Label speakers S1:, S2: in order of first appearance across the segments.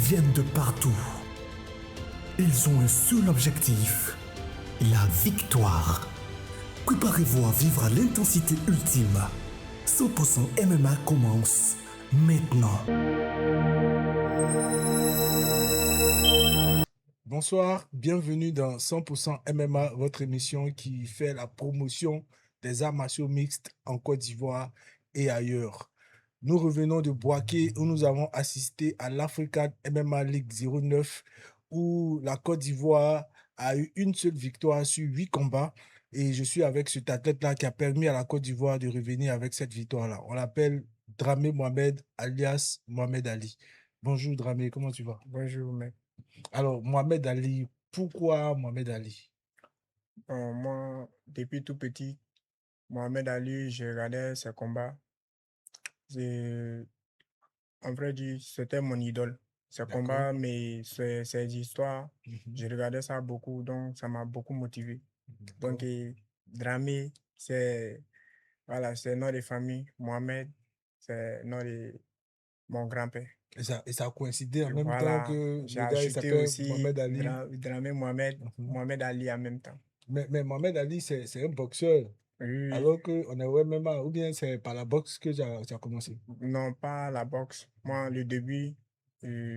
S1: viennent de partout. Ils ont un seul objectif, la victoire. Préparez-vous à vivre à l'intensité ultime. 100% MMA commence maintenant.
S2: Bonsoir, bienvenue dans 100% MMA, votre émission qui fait la promotion des arts martiaux mixtes en Côte d'Ivoire et ailleurs. Nous revenons de Bouaké où nous avons assisté à l'African MMA League 09 où la Côte d'Ivoire a eu une seule victoire sur 8 combats et je suis avec cet athlète-là qui a permis à la Côte d'Ivoire de revenir avec cette victoire-là. On l'appelle Dramé Mohamed alias Mohamed Ali. Bonjour Dramé, comment tu vas?
S3: Bonjour, mec.
S2: Alors, Mohamed Ali, pourquoi Mohamed Ali?
S3: Moi, depuis tout petit, Mohamed Ali, je regardais ses combats. En vrai dire, c'était mon idole. Ses combats, mais ses histoires, je regardais ça beaucoup, donc ça m'a beaucoup motivé. Donc, Dramé, c'est le nom de famille. Mohamed, c'est le nom de mon grand-père.
S2: Et ça a coïncidé en même temps
S3: Voilà,
S2: que
S3: j'ai
S2: le gars il
S3: ajouté
S2: s'appelle
S3: aussi
S2: Mohamed Ali.
S3: Dramé Mohamed, Mohamed Ali en même temps.
S2: Mais Mohamed Ali, c'est un boxeur.
S3: Oui.
S2: Alors qu'on est au MMA, ou bien c'est par la boxe que tu as commencé?
S3: Non, pas la boxe. Moi, le début,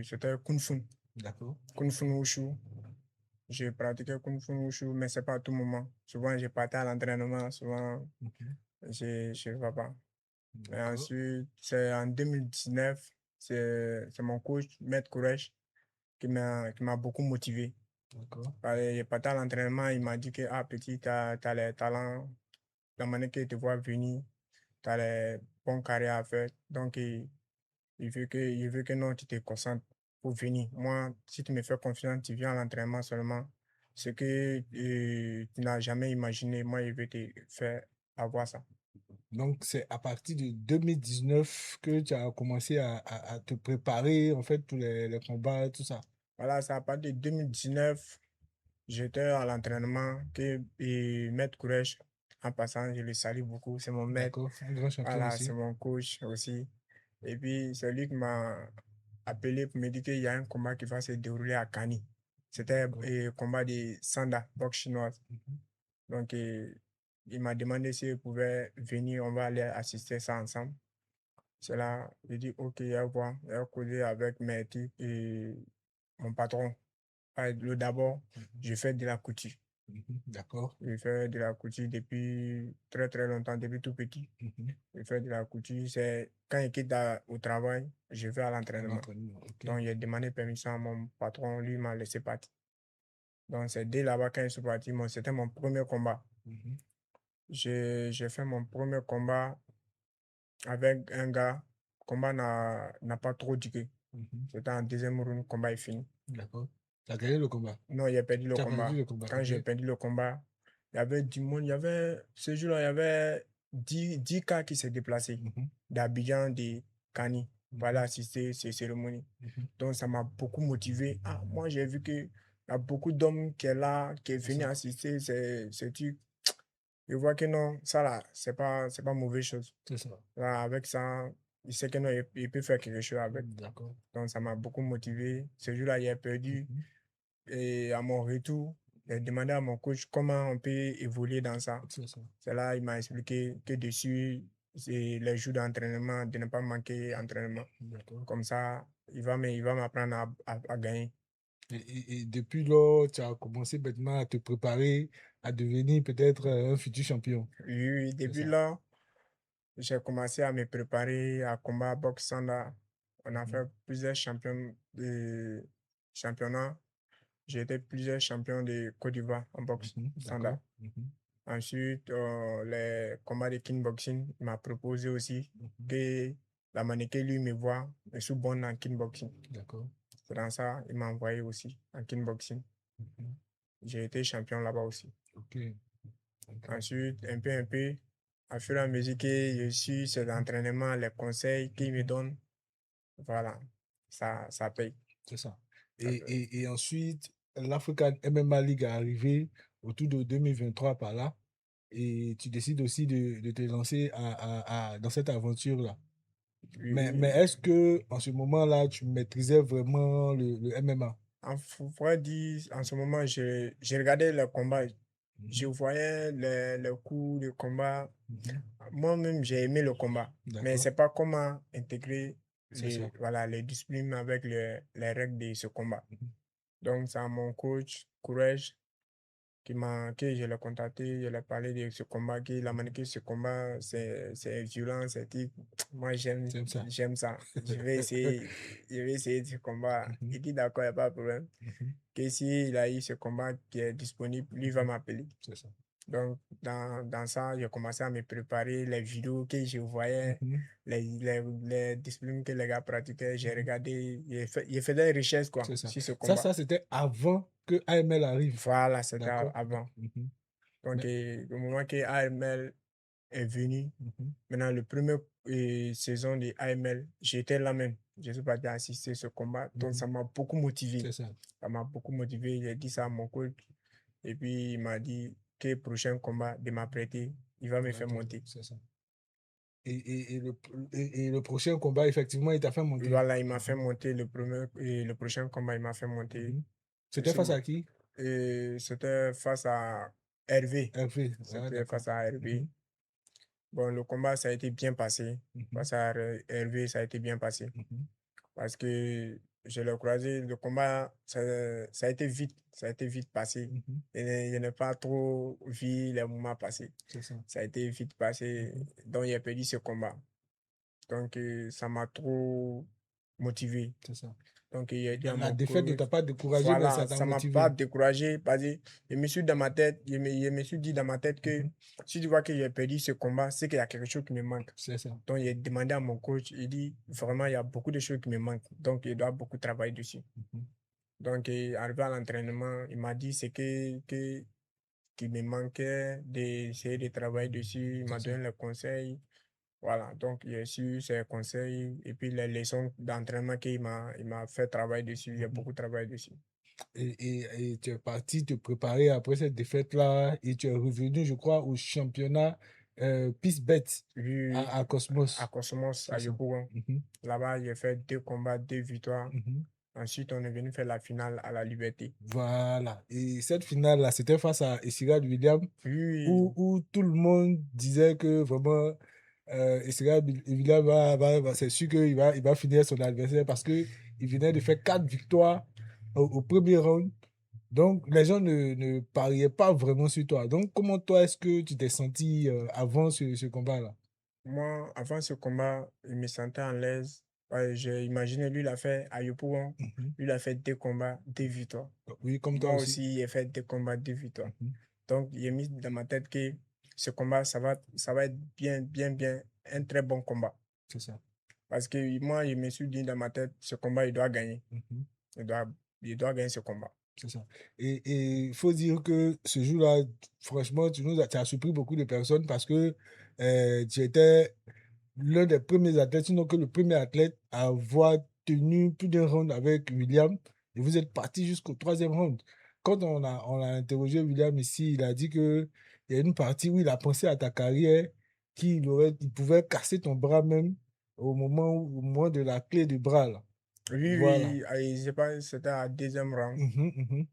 S3: c'était Kung Fu.
S2: D'accord.
S3: Kung Fu Wushu. J'ai pratiqué Kung Fu Wushu, mais c'est pas à tout moment. Souvent, j'ai partais à l'entraînement, souvent, je ne vais pas. Et ensuite, c'est en 2019, c'est mon coach, Maître Courage, qui m'a beaucoup motivé.
S2: D'accord.
S3: J'ai parti à l'entraînement, il m'a dit que, petit, tu as les talents, la manière qu'il te voit venir, tu as les bons carrières à faire. Donc, il veut que non, tu te concentres pour venir. Moi, si tu me fais confiance, tu viens à l'entraînement seulement. Ce que tu n'as jamais imaginé, moi, il veut te faire avoir ça.
S2: Donc, c'est à partir de 2019 que tu as commencé à te préparer, en fait, tous les combats, tout ça.
S3: Voilà, c'est à partir de 2019, j'étais à l'entraînement et Maître Courage, en passant, je le salue beaucoup, c'est mon maître.
S2: D'accord, un grand champion
S3: Voilà,
S2: aussi.
S3: c'est mon coach aussi. Et puis, c'est lui qui m'a appelé pour me dire qu'il y a un combat qui va se dérouler à Kani. C'était un combat de Sanda, boxe chinoise. Donc, il m'a demandé s'il pouvait venir, on va aller assister ça ensemble. C'est là, il dit, OK, il va voir, il va causer avec mes types et mon patron. D'abord, je fais de la couture.
S2: D'accord.
S3: Je fais de la couture depuis très très longtemps, depuis tout petit. Je fais de la couture. C'est quand je quitte au travail, je vais à l'entraînement. Donc, j'ai demandé permission à mon patron, lui m'a laissé partir. Donc, c'est dès là-bas quand je suis parti, c'était mon premier combat. J'ai fait mon premier combat avec un gars. Le combat n'a pas trop duré. C'était en deuxième round, le combat est fini.
S2: D'accord. Tu as gagné le combat?
S3: Non, il a perdu le
S2: Tu as
S3: combat.
S2: perdu le combat.
S3: Quand j'ai perdu le combat, il y avait du monde. Ce jour-là, il y avait 10 cas qui s'est déplacés d'Abidjan, de Kani, pour aller assister ces cérémonies. Donc, ça m'a beaucoup motivé. Moi, j'ai vu qu'il y a beaucoup d'hommes qui est là, qui est venu assister ces trucs. Je vois que non, ça là, c'est pas mauvaise chose.
S2: C'est ça.
S3: Là, avec ça, il sait que non, il peut faire quelque chose avec.
S2: D'accord.
S3: Donc, ça m'a beaucoup motivé. Ce jour-là, il a perdu. Et à mon retour, j'ai demandé à mon coach comment on peut évoluer dans ça. C'est là il m'a expliqué que dessus, c'est les jours d'entraînement, de ne pas manquer d'entraînement. Comme ça, il va m'apprendre à gagner.
S2: Et depuis lors, tu as commencé maintenant à te préparer à devenir peut-être un futur champion.
S3: Oui, depuis là, j'ai commencé à me préparer à combat boxe Sanda. On a fait plusieurs championnats. J'ai été plusieurs champions de Côte d'Ivoire en boxe Sanda. Ensuite, les combats de kickboxing, il m'a proposé aussi que la mannequin, lui, me voit, je suis bon en kickboxing.
S2: D'accord.
S3: C'est dans ça, il m'a envoyé aussi en kickboxing. J'ai été champion là-bas aussi.
S2: Ok.
S3: Ensuite, un peu, à fur et à mesure que je suis ces entraînements, les conseils qu'il me donne, voilà, ça paye.
S2: C'est ça. Et ensuite, l'African MMA League est arrivé autour de 2023 par là. Et tu décides aussi de te lancer dans cette aventure-là.
S3: Oui,
S2: Mais
S3: oui.
S2: est-ce que en ce moment-là, tu maîtrisais vraiment le MMA?
S3: Faudrait dire, en ce moment, j'ai regardé le combat. Je
S2: Mhm,
S3: voyais les coups de combat.
S2: mhm.
S3: Moi-même, j'ai aimé le combat. Mais
S2: D'accord,
S3: c'est pas comment intégrer
S2: c'est ça.
S3: voilà, les disciplines avec les règles de ce combat.
S2: Mhm,
S3: Donc, c'est à mon coach, Courage, que je l'ai contacté, je lui ai parlé de ce combat, qu'il a
S2: mhm.
S3: maniqué ce combat, c'est violent, c'est type. Moi,
S2: J'aime ça.
S3: j'aime ça. Je vais essayer ce combat.
S2: Mhm,
S3: Il dit d'accord, il n'y a pas de problème.
S2: mhm,
S3: Que s'il a eu ce combat qui est disponible, lui va
S2: mhm.
S3: m'appeler.
S2: C'est ça.
S3: Donc, dans ça, j'ai commencé à me préparer les vidéos que je voyais,
S2: Mhm,
S3: les disciplines que les gars pratiquaient. J'ai
S2: mhm.
S3: regardé, j'ai fait des recherches quoi,
S2: C'est ça.
S3: sur ce
S2: Ça,
S3: combat.
S2: ça c'était avant que AML arrive.
S3: Voilà, c'était
S2: D'accord?
S3: avant.
S2: Mhm.
S3: Donc,
S2: Mais,
S3: au moment que AML est venu,
S2: mhm,
S3: maintenant, le premier saison de AML, j'étais là même. Je suis parti assister ce combat. Donc,
S2: mhm.
S3: ça m'a beaucoup motivé.
S2: C'est ça.
S3: Ça m'a beaucoup motivé. J'ai dit ça à mon coach. Et puis, il m'a dit que prochain combat, de m'apprêter, il va me faire
S2: D'accord,
S3: monter.
S2: c'est ça. Et le prochain combat, effectivement, il t'a fait
S3: Et
S2: monter.
S3: voilà, il m'a fait monter le premier, et le prochain combat, il m'a fait monter.
S2: Mhm. C'était
S3: Aussi,
S2: face à qui?
S3: et c'était face à Hervé.
S2: Hervé. Ah,
S3: C'était
S2: d'accord.
S3: face à Hervé.
S2: Mhm,
S3: Bon, le combat, ça a été bien passé.
S2: mhm,
S3: Face à Hervé, ça a été bien passé.
S2: mhm.
S3: Parce que je l'ai croisé, le combat, ça a été vite. Ça a été vite passé.
S2: Mhm.
S3: Et je n'ai pas trop vu les moments passés.
S2: C'est ça.
S3: Ça a été vite passé.
S2: Mhm.
S3: Donc, j'ai perdu ce combat. Donc, ça m'a trop motivé.
S2: C'est ça.
S3: Donc, il a dit à
S2: La
S3: mon
S2: défaite ne
S3: coach,
S2: t'a pas découragé, mais ça
S3: voilà,
S2: t'a
S3: ça m'a pas
S2: motivé.
S3: découragé parce que je me suis dans ma tête, je me suis dit dans ma tête que
S2: Mhm.
S3: si tu vois que j'ai perdu ce combat, c'est qu'il y a quelque chose qui me manque.
S2: C'est ça.
S3: Donc, j'ai demandé à mon coach, il dit vraiment, il y a beaucoup de choses qui me manquent. Donc, il doit beaucoup travailler dessus.
S2: Mhm.
S3: Donc, arrivé à l'entraînement, il m'a dit qu'il me manquait d'essayer de travailler dessus. Il m'a
S2: C'est ça.
S3: donné les conseils. Voilà, donc j'ai su ses conseils et puis les leçons d'entraînement il m'a fait travailler dessus. J'ai
S2: Mhm.
S3: beaucoup travaillé dessus.
S2: Et tu es parti te préparer après cette défaite-là et tu es revenu, je crois, au championnat Peace Bet
S3: Lui,
S2: à
S3: à
S2: Cosmos.
S3: Cosmos,
S2: C'est
S3: à
S2: ça.
S3: Yopougon.
S2: Mhm,
S3: Là-bas, j'ai fait 2 combats, 2 victoires.
S2: mhm.
S3: Ensuite, on est venu faire la finale à la Liberté.
S2: Voilà. Et cette finale-là, c'était face à Essirad William,
S3: Oui,
S2: où tout le monde disait que vraiment, Essirad William c'est sûr il va finir son adversaire parce qu'il venait de faire 4 victoires au premier round. Donc, les gens ne pariaient pas vraiment sur toi. Donc, comment toi, est-ce que tu t'es senti avant ce combat-là?
S3: moi, avant ce combat, je me sentais en l'aise. Ouais, j'ai imaginé, lui, il a fait à Yopougon.
S2: Mhm.
S3: Lui, il a fait 2 combats, 2 victoires.
S2: Oui, comme toi
S3: Moi
S2: aussi.
S3: aussi, j'ai fait 2 combats, 2 victoires.
S2: Mhm.
S3: Donc, j'ai mis dans ma tête que ce combat, ça va être bien un très bon combat.
S2: C'est ça.
S3: Parce que moi, je me suis dit dans ma tête, ce combat, il doit gagner.
S2: Mhm.
S3: Il doit, il doit gagner ce combat.
S2: C'est ça. Et il faut dire que ce jour-là, franchement, tu as surpris beaucoup de personnes parce que tu étais l'un des premiers athlètes, sinon que le premier athlète à avoir tenu plus d'un round avec William. Et vous êtes parti jusqu'au troisième round. Quand on a interrogé William ici, il a dit qu'il y a une partie où il a pensé à ta carrière, il pouvait casser ton bras même au moment de la clé du bras, là.
S3: Oui,
S2: Voilà.
S3: oui, je sais pas, c'était à deuxième round.
S2: Mhm, mhm.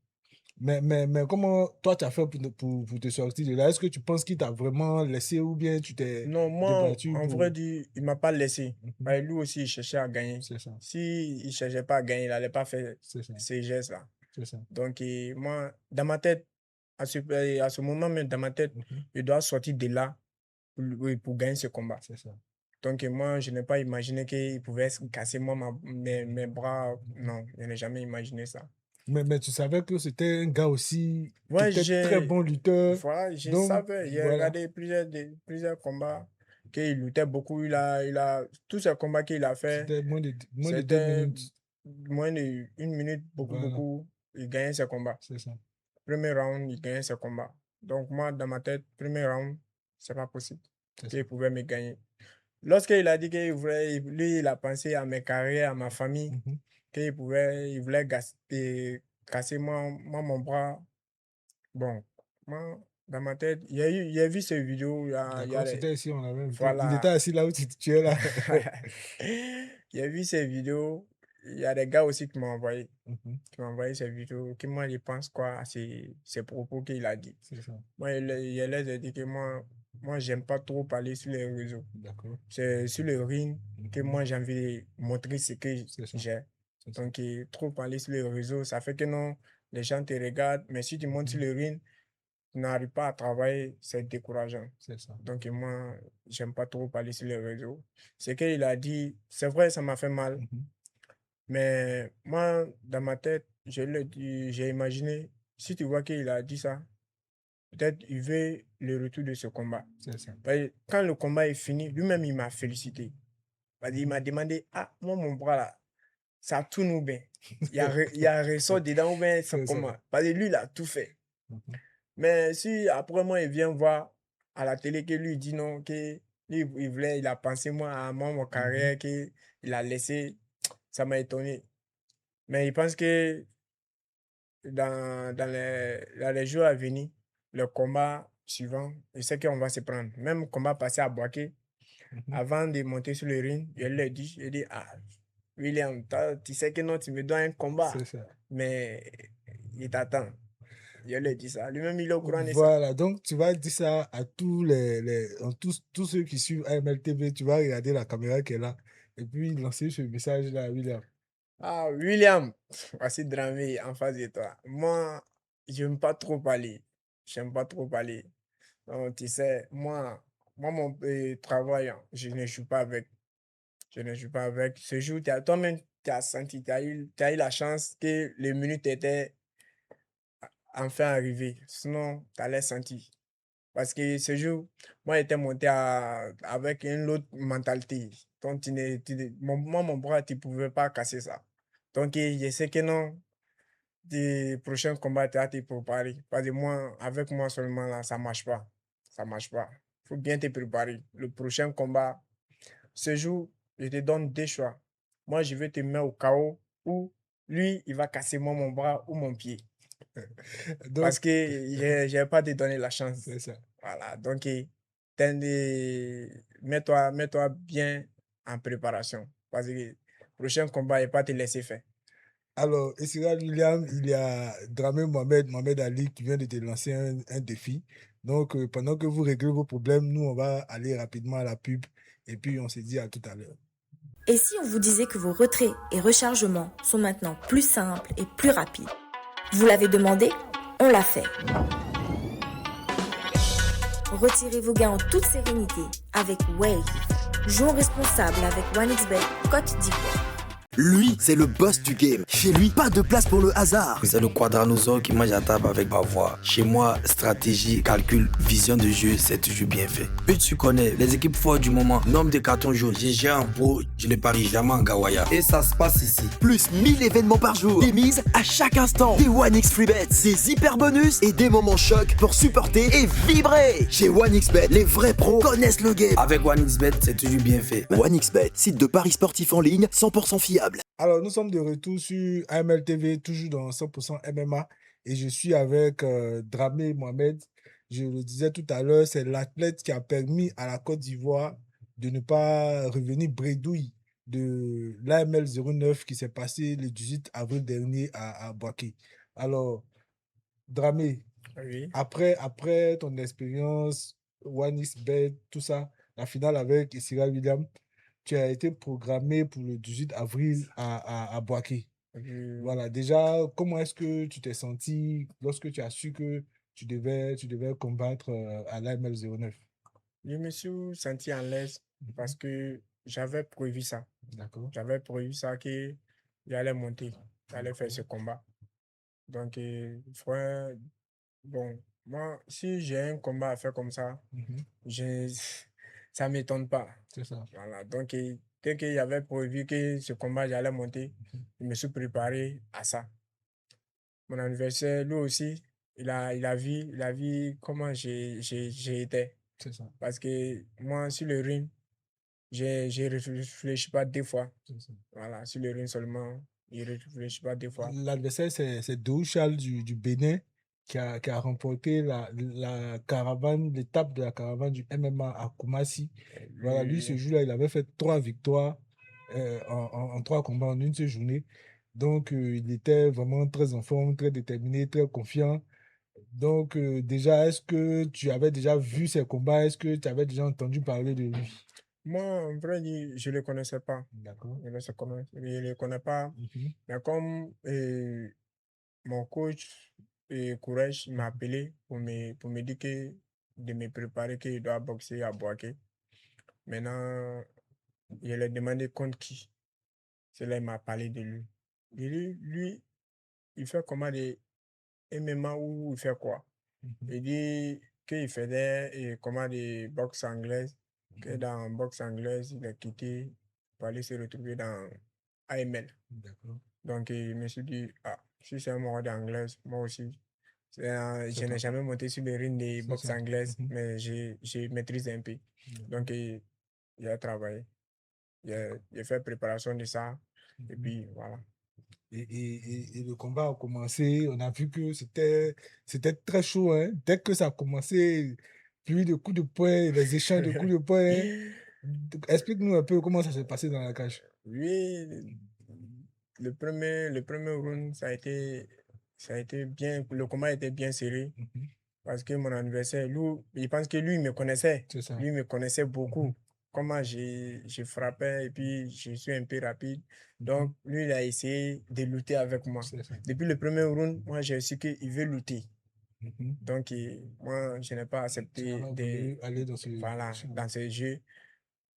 S2: Mais comment toi tu as fait pour te sortir de là? Est-ce que tu penses qu'il t'a vraiment laissé ou bien tu t'es
S3: Non, moi,
S2: débattu
S3: en
S2: pour...
S3: vrai dit, il m'a pas laissé.
S2: Mhm.
S3: Ouais, lui aussi, il cherchait à gagner.
S2: C'est ça,
S3: Si il cherchait pas à gagner, il n'allait pas faire
S2: c'est ça,
S3: ces gestes-là.
S2: c'est ça.
S3: Donc, moi, dans ma tête, à ce moment même, dans ma tête,
S2: Mhm.
S3: je dois sortir de là oui, pour gagner ce combat.
S2: C'est ça.
S3: Donc, moi, je n'ai pas imaginé qu'il pouvait casser moi, mes bras. Non, je n'ai jamais imaginé ça.
S2: Mais tu savais que c'était un gars aussi qui
S3: Ouais,
S2: était très bon lutteur.
S3: voilà, je
S2: Donc,
S3: savais, j'ai
S2: voilà,
S3: regardé plusieurs combats qu'il luttait beaucoup. Tous ces combats qu'il a fait,
S2: c'était moins de deux
S3: c'était
S2: minutes.
S3: moins d'une minute,
S2: Voilà,
S3: beaucoup. Il gagnait ses combats.
S2: c'est ça.
S3: Premier round, il gagnait ses combats. Donc, moi, dans ma tête, premier round, c'est pas possible
S2: C'est ça.
S3: qu'il pouvait me gagner. Lorsqu'il a dit qu'il voulait, lui, il a pensé à mes carrières, à ma famille,
S2: Mhm.
S3: il voulait casser mon bras. Bon, moi, dans ma tête, il y a vu ces vidéos. Il y a
S2: D'accord,
S3: les-
S2: c'était ici, on avait invité. Il
S3: Voilà.
S2: était assis là où tu es là.
S3: Il y a vu ces vidéos. Il y a des gars aussi qui m'ont envoyé.
S2: Mhm,
S3: Qui m'ont envoyé ces vidéos. Qui moi, ils pensent quoi à ces propos qu'il a dit.
S2: c'est ça.
S3: Moi, il leur a dit que moi, j'aime pas trop parler sur les réseaux.
S2: D'accord,
S3: C'est sur le ring que moi, j'ai envie de montrer ce que
S2: c'est ça.
S3: j'ai.
S2: C'est ça.
S3: Donc, trop parler sur les réseaux, ça fait que non, les gens te regardent. Mais si tu montes sur le ring, tu n'arrives pas à travailler, c'est décourageant.
S2: C'est ça.
S3: Donc, moi, j'aime pas trop parler sur les réseaux. Ce qu'il a dit, c'est vrai, ça m'a fait mal.
S2: Mhm,
S3: Mais moi, dans ma tête, j'ai imaginé, si tu vois qu'il a dit ça, peut-être il veut le retour de ce combat.
S2: c'est ça.
S3: Parce que quand le combat est fini, lui-même, il m'a félicité. Parce qu'il m'a demandé, ah, moi, mon bras là, ça tourne ou bien? Il y a un ressort dedans ou bien c'est
S2: C'est ça.
S3: comment? Parce que lui, il a tout fait.
S2: Mhm,
S3: Mais si après moi, il vient voir à la télé que lui il dit non, que lui, il a pensé moi à moi, mon carrière, qu'il a laissé, ça m'a étonné. Mais il pense que dans les jours à venir, le combat suivant, il sait qu'on va se prendre. Même combat passé à Boaké,
S2: mhm.
S3: avant de monter sur le ring, il dit, ah, William, tu sais que non, tu me dois un combat,
S2: C'est ça.
S3: mais il t'attend. Je lui ai dit ça. Lui-même, il est au courant de ça.
S2: Voilà, donc tu vas dire ça à tous ceux qui suivent AMLTV, tu vas regarder la caméra qui est là et puis lancer ce message-là à William.
S3: Ah, William, voici Dramé en face de toi. Moi, j'aime pas trop parler. J'aime pas trop parler. Donc, tu sais, mon travail, hein, je ne joue pas avec. Je ne joue pas avec. Ce jour, toi-même, tu as senti, t'as eu la chance que les minutes étaient enfin arrivées. Sinon, tu allais sentir. Parce que ce jour, moi, j'étais monté avec une autre mentalité. Donc, mon bras, tu ne pouvais pas casser ça. Donc, je sais que non, des prochains combats, tu as te préparer. Parce que moi, avec moi seulement, là, ça ne marche pas. Ça ne marche pas. Il faut bien te préparer. Le prochain combat, ce jour, je te donne deux choix. Moi, je vais te mettre au chaos ou lui, il va casser moi mon bras ou mon pied.
S2: Donc,
S3: Parce que je n'ai pas te donné la chance.
S2: c'est ça.
S3: Voilà. Donc, mets-toi bien en préparation. Parce que le prochain combat, il ne va pas te laisser faire.
S2: Alors, ici, là, William, il y a Dramé Mohamed Ali qui vient de te lancer un défi. Donc, pendant que vous réglez vos problèmes, nous, on va aller rapidement à la pub et puis on se dit à tout à l'heure.
S4: Et si on vous disait que vos retraits et rechargements sont maintenant plus simples et plus rapides? Vous l'avez demandé, on l'a fait. Retirez vos gains en toute sérénité avec Wave. Jouons responsable avec OneXBet Côte d'Ivoire.
S5: Lui, c'est le boss du game. Chez lui, pas de place pour le hasard.
S6: C'est le quadranosaure qui mange à table avec ma voix. Chez moi, stratégie, calcul, vision de jeu, c'est toujours bien fait. Puis tu connais, les équipes fortes du moment, nombre de cartons jaunes. J'ai géré en pro, je ne parie jamais en Gawaya. Et ça se passe ici.
S5: Plus 1000 événements par jour. Des mises à chaque instant. Des 1x Freebets. Des hyper bonus et des moments chocs pour supporter et vibrer. Chez 1xBet, les vrais pros connaissent le game.
S6: Avec OneXBet, c'est toujours bien fait.
S5: 1xBet, site de paris sportifs en ligne 100% fiable.
S2: Alors, nous sommes de retour sur AMLTV, toujours dans 100% MMA. Et je suis avec Dramé Mohamed. Je le disais tout à l'heure, c'est l'athlète qui a permis à la Côte d'Ivoire de ne pas revenir bredouille de l'AML 09 qui s'est passé le 18 avril dernier à Boaké. Alors, Dramé,
S3: Oui.
S2: après ton expérience, OneXBet, tout ça, la finale avec Issira William, tu as été programmé pour le 18 avril à Boaké. Voilà, déjà, comment est-ce que tu t'es senti lorsque tu as su que tu devais combattre à l'AML 09?
S3: Je me suis senti à l'aise parce que j'avais prévu ça.
S2: D'accord.
S3: J'avais prévu ça que j'allais monter, j'allais faire ce combat. Donc, frère, bon, moi, si j'ai un combat à faire comme ça, ça ne m'étonne pas.
S2: C'est ça.
S3: Voilà. Donc, dès qu'il y avait prévu que ce combat, j'allais monter, je me suis préparé à ça. Mon anniversaire, lui aussi, il a vu comment j'ai été.
S2: C'est ça.
S3: Parce que moi, sur le ring, je ne réfléchis pas deux fois.
S2: C'est ça.
S3: Voilà, sur le ring seulement, je ne réfléchis pas deux fois.
S2: L'adversaire, c'est Dou Charles du Bénin qui a remporté la caravane, l'étape de la caravane du MMA à Kumasi. Voilà, lui, ce jour-là, il avait fait 3 victoires en 3 combats en une seule journée. Donc, il était vraiment très en forme, très déterminé, très confiant. Donc, déjà, est-ce que tu avais déjà vu ses combats? Est-ce que tu avais déjà entendu parler de lui?
S3: Moi, en vrai, je ne le connaissais pas.
S2: D'accord.
S3: Je ne le connais pas. Mais comme mon coach Courage m'a appelé pour me dire que de me préparer, qu'il doit boxer à Boaké. Maintenant, je lui ai demandé contre qui. C'est là qu'il m'a parlé de lui. Et lui, il fait comment des MMA ou il fait quoi? Il dit qu'il faisait comment des boxe anglaise, que dans boxe anglaise, il a quitté pour aller se retrouver dans AML.
S2: D'accord.
S3: Donc, je me suis dit, ah, si c'est un mort d'anglaise, moi aussi. Je n'ai jamais monté sur le ring des boxe anglaises, mais je maîtrise un peu. Donc, il a travaillé. Il a fait préparation de ça. Et puis, voilà.
S2: Et le combat a commencé, on a vu que c'était très chaud. Hein. Dès que ça a commencé, plus de coups de poing, les échanges de coups de poing. Hein. Explique-nous un peu comment ça s'est passé dans la cage.
S3: Oui, le premier round, ça a été bien, le combat était bien serré. Parce que mon adversaire, lui, il pense que lui, il me connaissait. Lui, il me connaissait beaucoup. Comment je frappais et puis je suis un peu rapide. Donc, lui, il a essayé de lutter avec moi. Depuis le premier round, moi, j'ai su qu'il veut lutter. Donc, moi, je n'ai pas accepté
S2: aller dans ce,
S3: voilà, dans ce jeu.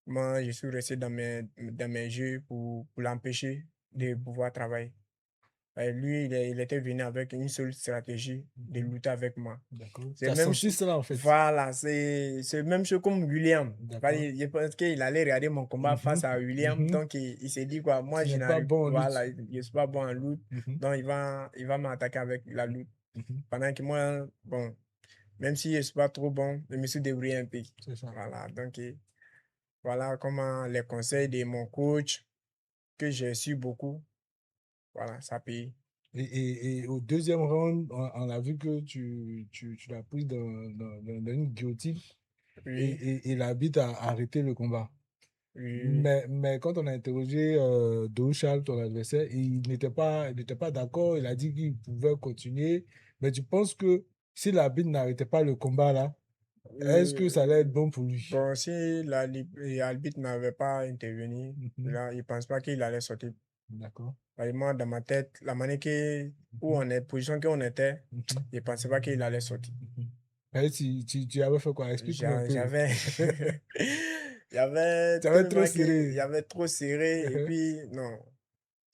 S3: Moi, je suis resté dans mes jeux pour l'empêcher de pouvoir travailler. Et lui, il était venu avec une seule stratégie de lutter avec moi.
S2: Tu as senti cela en fait.
S3: Voilà, c'est même chose comme William. Je pense qu'il allait regarder mon combat face à William. Donc, il s'est dit quoi, moi, je n'arrive pas. Voilà, je ne suis pas bon en lutte. Donc, il va m'attaquer avec la lutte. Pendant que moi, bon, même si je ne suis pas trop bon, je me suis débrouillé un peu. Voilà, donc, voilà comment les conseils de mon coach, que j'ai su beaucoup, voilà, ça paye.
S2: Et au deuxième round, on a vu que tu l'as pris dans une guillotine et l'arbitre a arrêté le combat. Mais quand on a interrogé Douchal, ton adversaire, il n'était pas d'accord, il a dit qu'il pouvait continuer. Mais tu penses que si l'arbitre n'arrêtait pas le combat là, est-ce que ça allait être bon pour lui?
S3: Bon, si l'arbitre n'avait pas intervenu, là, il ne pense pas qu'il allait sortir.
S2: D'accord.
S3: Moi, dans ma tête, la manière où on est, position qu'on était, je ne pensais pas qu'il allait sortir.
S2: Tu avais fait quoi? Explique-moi un peu.
S3: Il y avait trop serré. Il y avait trop serré et puis, non,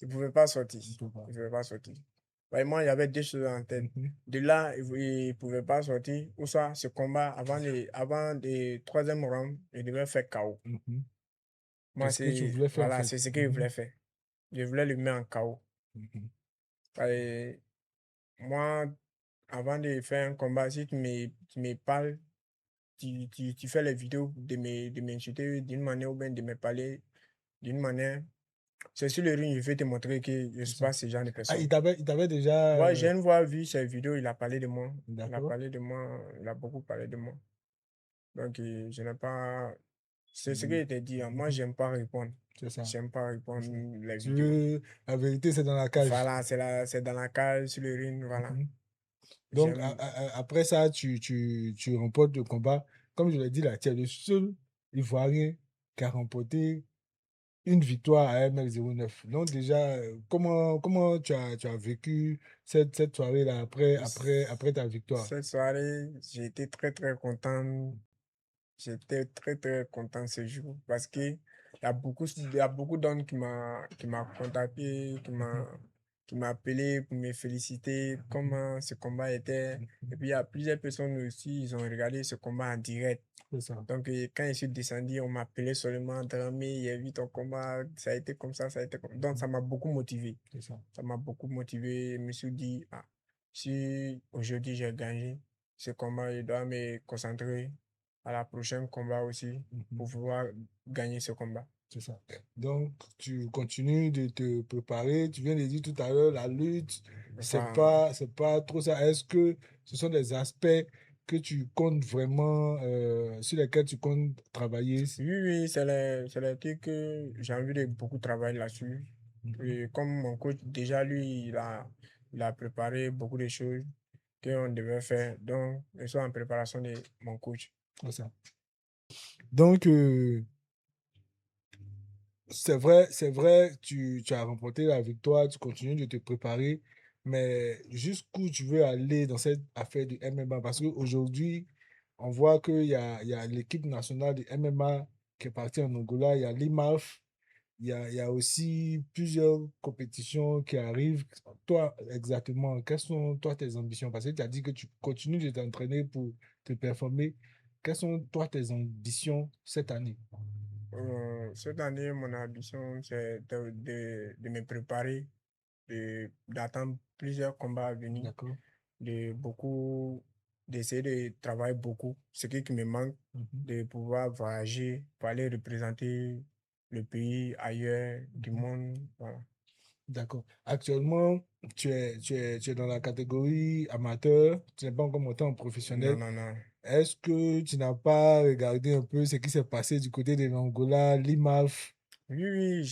S3: il ne pouvait pas sortir. Il ne pouvait pas sortir. Moi, il y avait deux choses en tête. De là, il ne pouvait pas sortir. Ou soit, ce combat, avant le troisième round, il devait faire KO. Moi,
S2: c'est ce que tu voulais faire.
S3: Voilà, c'est ce que je voulais faire. Je voulais le mettre en KO. Moi, avant de faire un combat, si tu me parles, tu fais les vidéos de m'insulter d'une manière ou bien de me parler d'une manière. C'est sur le ring, je vais te montrer que je ne suis pas ce genre de personne.
S2: Ah, il t'avait déjà.
S3: Ouais, j'ai une fois vu ces vidéos, il a parlé de moi. Il a parlé de moi, il a beaucoup parlé de moi. Donc, je n'ai pas. C'est ce que je t'ai dit. Moi, je n'aime pas répondre.
S2: C'est ça.
S3: J'aime pas répondre les vidéos.
S2: La vérité, c'est dans la cage.
S3: Voilà, c'est dans la cage, sur le ring, voilà.
S2: Donc, après ça, tu remportes le combat. Comme je l'ai dit là, tu es le seul Ivoirien qui a remporté une victoire à ML09. Donc, déjà, comment tu as vécu cette soirée-là après ta victoire?
S3: Cette soirée, j'ai été très, très content. J'étais très, très content ce jour parce que il y a beaucoup d'hommes qui m'a contacté, qui m'a appelé pour me féliciter comment ce combat était. Et puis, il y a plusieurs personnes aussi, ils ont regardé ce combat en direct. Donc, quand je suis descendu, on m'a appelé seulement, Dramé, il a vu ton combat, ça a été comme ça, ça a été comme ça. Donc, ça m'a beaucoup motivé. Ça m'a beaucoup motivé. Je me suis dit, ah, si aujourd'hui j'ai gagné ce combat, je dois me concentrer à la prochaine combat aussi pour pouvoir gagner ce combat.
S2: C'est ça. Donc, tu continues de te préparer. Tu viens de dire tout à l'heure, la lutte,
S3: Enfin,
S2: c'est pas trop ça. Est-ce que ce sont des aspects que tu comptes vraiment, sur lesquels tu comptes travailler?
S3: oui, c'est les trucs que j'ai envie de beaucoup travailler là-dessus. Et comme mon coach, déjà, lui, il a préparé beaucoup de choses qu'on devait faire. Donc, je suis en préparation de mon coach.
S2: C'est ça. Donc, c'est vrai, tu as remporté la victoire, tu continues de te préparer, mais jusqu'où tu veux aller dans cette affaire du MMA? Parce qu'aujourd'hui, on voit il y a l'équipe nationale du MMA qui est partie en Angola, il y a l'IMAF, il y a aussi plusieurs compétitions qui arrivent. Toi, exactement, quelles sont toi tes ambitions? Parce que tu as dit que tu continues de t'entraîner pour te performer. Quelles sont toi tes ambitions cette année?
S3: Cette année, mon ambition, c'est de me préparer, d'attendre plusieurs combats à venir,
S2: D'accord.
S3: de beaucoup, d'essayer de travailler beaucoup. Ce qui me manque, de pouvoir voyager pour aller représenter le pays ailleurs du monde. Voilà.
S2: D'accord. Actuellement, tu es dans la catégorie amateur, tu n'es pas encore monté en
S3: Non,
S2: professionnel.
S3: non, non.
S2: Est-ce que tu n'as pas regardé un peu ce qui s'est passé du côté de l'Angola, l'IMAF?
S3: Oui, oui,
S2: Mhm,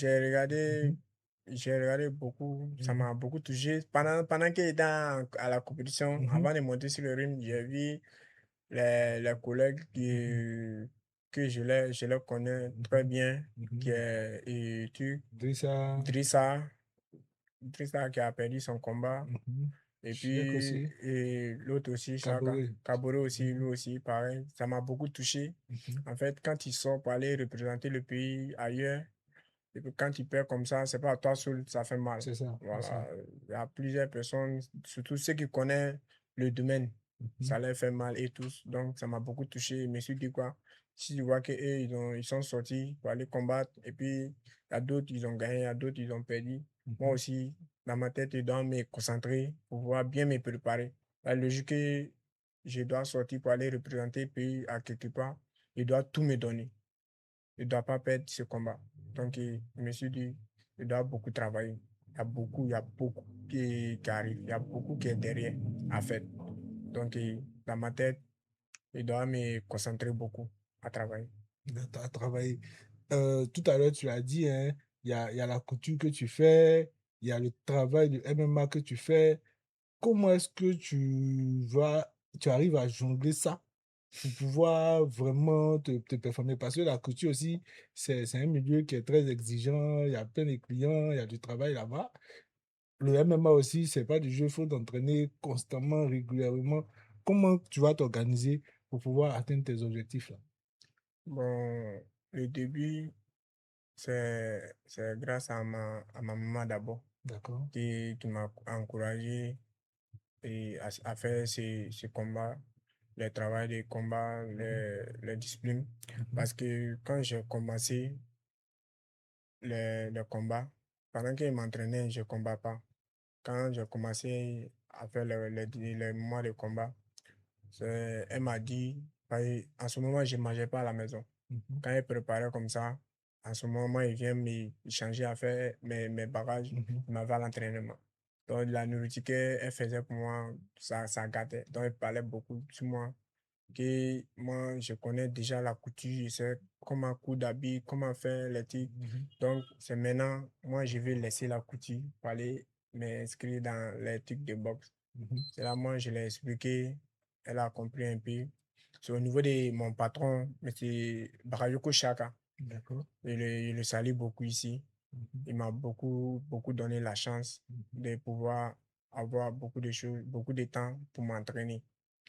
S3: j'ai regardé beaucoup, ça
S2: mhm,
S3: m'a beaucoup touché. Pendant qu'il était à la compétition,
S2: mhm,
S3: avant de monter sur le ring, j'ai vu les collègues
S2: mhm,
S3: je les connais très
S2: mhm,
S3: bien, qui
S2: mhm.
S3: est
S2: Drissa,
S3: Drissa, Drissa qui a perdu son combat,
S2: mhm.
S3: et
S2: Chek
S3: puis
S2: aussi,
S3: l'autre aussi, Chaka,
S2: Kabore.
S3: Kabore aussi, lui
S2: Mhm,
S3: aussi, pareil, ça m'a beaucoup touché.
S2: mhm.
S3: En fait, quand il sort pour aller représenter le pays ailleurs, et puis quand il perd comme ça, c'est pas à toi seul, ça fait mal.
S2: C'est ça, c'est ça.
S3: Voilà, il y a plusieurs personnes, surtout ceux qui connaissent le domaine,
S2: Mhm,
S3: ça leur fait mal et tous. Donc, ça m'a beaucoup touché. Je me suis dit quoi, si je vois qu'eux, ils sont sortis pour aller combattre, et puis il y a d'autres, ils ont gagné, il y a d'autres, ils ont perdu. Moi
S2: mhm.
S3: aussi, dans ma tête, je dois me concentrer pour pouvoir bien me préparer. La logique que je dois sortir pour aller représenter le pays à quelque part, je dois tout me donner. Je ne dois pas perdre ce combat. Donc, je me suis dit, je dois beaucoup travailler. Il y a beaucoup qui arrive. Il y a beaucoup qui est derrière, en fait. Donc, dans ma tête, je dois me concentrer beaucoup à travailler.
S2: Tu as travaillé. Tout à l'heure, tu as dit, hein, il y a la couture que tu fais, il y a le travail du MMA que tu fais. Comment est-ce que tu arrives à jongler ça pour pouvoir vraiment te performer? Parce que la couture aussi, c'est un milieu qui est très exigeant, il y a plein de clients, il y a du travail là-bas. Le MMA aussi, c'est pas du jeu, il faut t'entraîner constamment, régulièrement. Comment tu vas t'organiser pour pouvoir atteindre tes objectifs là?
S3: Bon, le début, c'est grâce à ma maman d'abord
S2: D'accord?
S3: qui m'a encouragé à faire ce combat, le travail de combat, les disciplines.
S2: Mhm,
S3: Parce que quand j'ai commencé le combat, pendant qu'il m'entraînait, je ne combats pas. Quand j'ai commencé à faire les mois de combat, elle m'a dit, en ce moment, je ne mangeais pas à la maison.
S2: mhm,
S3: Quand elle préparait comme ça, en ce moment, il vient me changer à faire mes bagages,
S2: mhm,
S3: il m'avait à l'entraînement. Donc, la nourriture qu'elle faisait pour moi, ça gâtait. Donc, elle parlait beaucoup sur moi. Que moi, je connais déjà la couture, je sais comment coudre d'habits, comment faire les trucs.
S2: mhm,
S3: Donc, c'est maintenant, moi, je vais laisser la couture pour aller m'inscrire dans les trucs de boxe.
S2: mhm.
S3: C'est là, moi, je l'ai expliqué, elle a compris un peu. C'est au niveau de mon patron, M. Bakayoko Chaka.
S2: D'accord.
S3: Il le salue beaucoup ici.
S2: Mhm,
S3: Il m'a beaucoup donné la chance
S2: mhm.
S3: de pouvoir avoir beaucoup de choses, beaucoup de temps pour m'entraîner.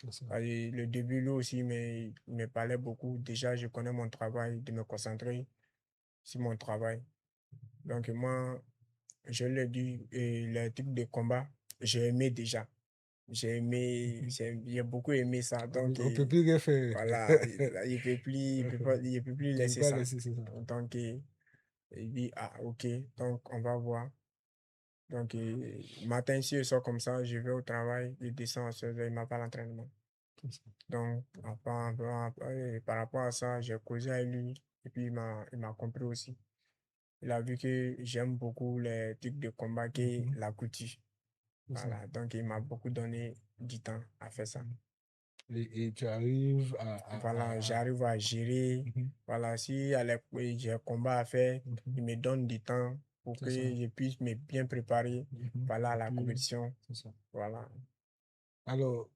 S2: C'est ça.
S3: Le début, lui aussi, il me parlait beaucoup. Déjà, je connais mon travail, de me concentrer sur mon travail. Donc, moi, je l'ai dit, et les trucs de combat, j'ai aimé déjà.
S2: Mhm.
S3: J'ai beaucoup aimé ça. Donc,
S2: On ne peut plus rien faire.
S3: voilà, il ne peut plus, il peut plus
S2: Tu ne peux
S3: laisser
S2: pas
S3: ça.
S2: laisser ça.
S3: Donc, il dit, ah, ok, donc on va voir. Donc, matin, si je sors comme ça, je vais au travail, il descend à 16 heures, il m'a pas l'entraînement. Donc, par rapport à ça, j'ai causé avec lui et puis il m'a compris aussi. Il a vu que j'aime beaucoup les trucs de combat que la couture. Voilà, donc il m'a beaucoup donné du temps à faire ça.
S2: Et tu arrives à
S3: Voilà, j'arrive à gérer. Voilà, si j'ai un combat à faire, il me donne du temps pour que je puisse me bien préparer voilà, à la compétition. Voilà.
S2: Alors,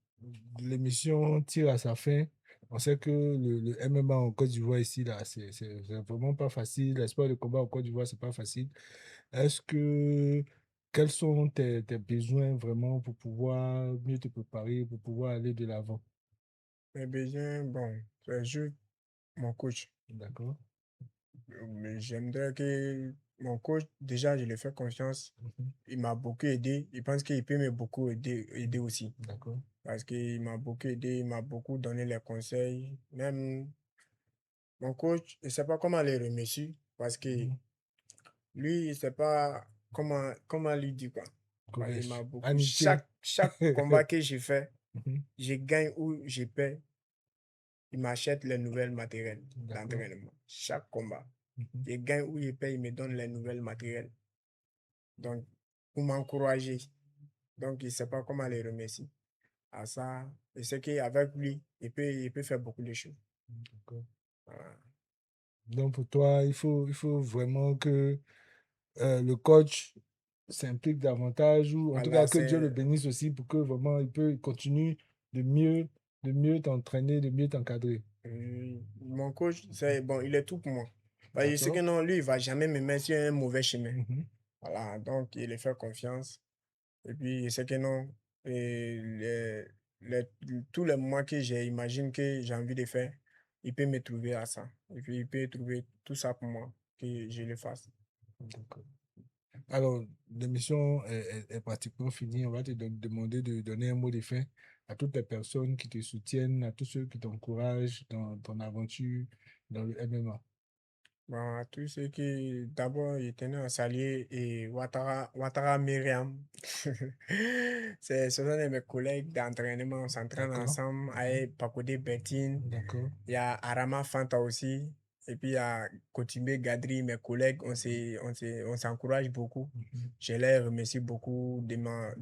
S2: l'émission tire à sa fin. On sait que le MMA en Côte d'Ivoire ici, là, c'est vraiment pas facile. Le sport de combat en Côte d'Ivoire, c'est pas facile. Quels sont tes besoins vraiment pour pouvoir mieux te préparer, pour pouvoir aller de l'avant?
S3: Mes besoins, bon, c'est juste mon coach.
S2: D'accord.
S3: Mais j'aimerais que mon coach, déjà, je lui fais confiance. Il m'a beaucoup aidé. Il pense qu'il peut me beaucoup aider aussi.
S2: D'accord.
S3: Parce qu'il m'a beaucoup aidé, il m'a beaucoup donné les conseils. Même mon coach, je ne sais pas comment le remercier. Parce que lui, il ne sait pas comment lui dire quoi. Parce qu'il m'a beaucoup.
S2: Amitié.
S3: Chaque combat que j'ai fait, je gagne ou je perds. Il m'achète les nouvelles matériels d'entraînement. Chaque combat. Je gagne ou je perds, il me donne les nouvelles matériels. Donc, pour m'encourager. Donc, il ne sait pas comment les remercier. À ça, je sais qu'avec lui, il peut faire beaucoup de choses.
S2: D'accord.
S3: Voilà.
S2: Donc, pour toi, il faut vraiment que le coach s'implique davantage ou en tout cas que Dieu le bénisse aussi pour que vraiment il continue de mieux t'entraîner, de mieux t'encadrer.
S3: Mon coach, bon, il est tout pour moi. Je sais que non, lui, il ne va jamais me mettre sur un mauvais chemin. Voilà, donc il lui fait confiance. Et puis, je sais que non, tous les mois que j'imagine que j'ai envie de faire, il peut me trouver à ça. Et puis, il peut trouver tout ça pour moi, que je le fasse.
S2: D'accord. Alors, l'émission est pratiquement finie. On va te demander de donner un mot de fin à toutes les personnes qui te soutiennent, à tous ceux qui t'encouragent dans ton aventure dans le MMA.
S3: Bon, à tous ceux qui, d'abord, ils tenaient à saluer et Ouattara Myriam. Ce sont mes collègues d'entraînement. On s'entraîne ensemble avec Pakodé Bertine. Il y a Arama Fanta aussi. Et puis il y a Kotimbe Gadri, mes collègues. On s'encourage beaucoup. Je les remercie beaucoup de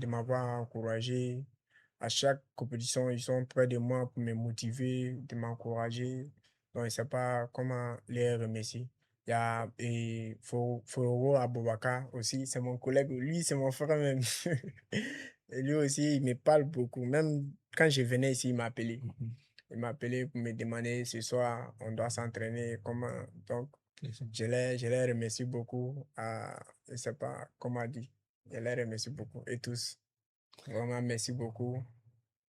S3: m'avoir encouragé. À chaque compétition, ils sont près de moi pour me motiver, de m'encourager. Donc, je ne sais pas comment les remercier. Il y a Foro Aboubaka aussi, c'est mon collègue. Lui, c'est mon frère même. Et lui aussi, il me parle beaucoup. Même quand je venais ici, il m'appelait. Il m'appelait pour me demander ce soir, on doit s'entraîner, comment. Donc, je les remercie beaucoup. Je ne sais pas comment dire. Je les remercie beaucoup. Et tous. Vraiment, merci beaucoup.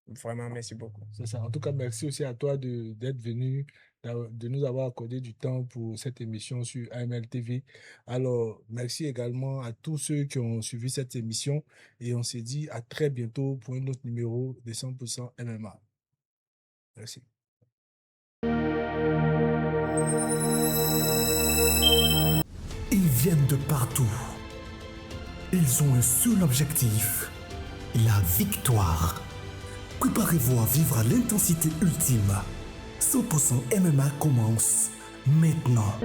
S3: Vraiment, merci beaucoup.
S2: C'est ça. En tout cas, merci aussi à toi d'être venu, de nous avoir accordé du temps pour cette émission sur AML TV. Alors, merci également à tous ceux qui ont suivi cette émission et on se dit à très bientôt pour un autre numéro de 100% MMA. Merci.
S1: Ils viennent de partout. Ils ont un seul objectif, la victoire. Préparez-vous à vivre à l'intensité ultime. 100% MMA commence maintenant.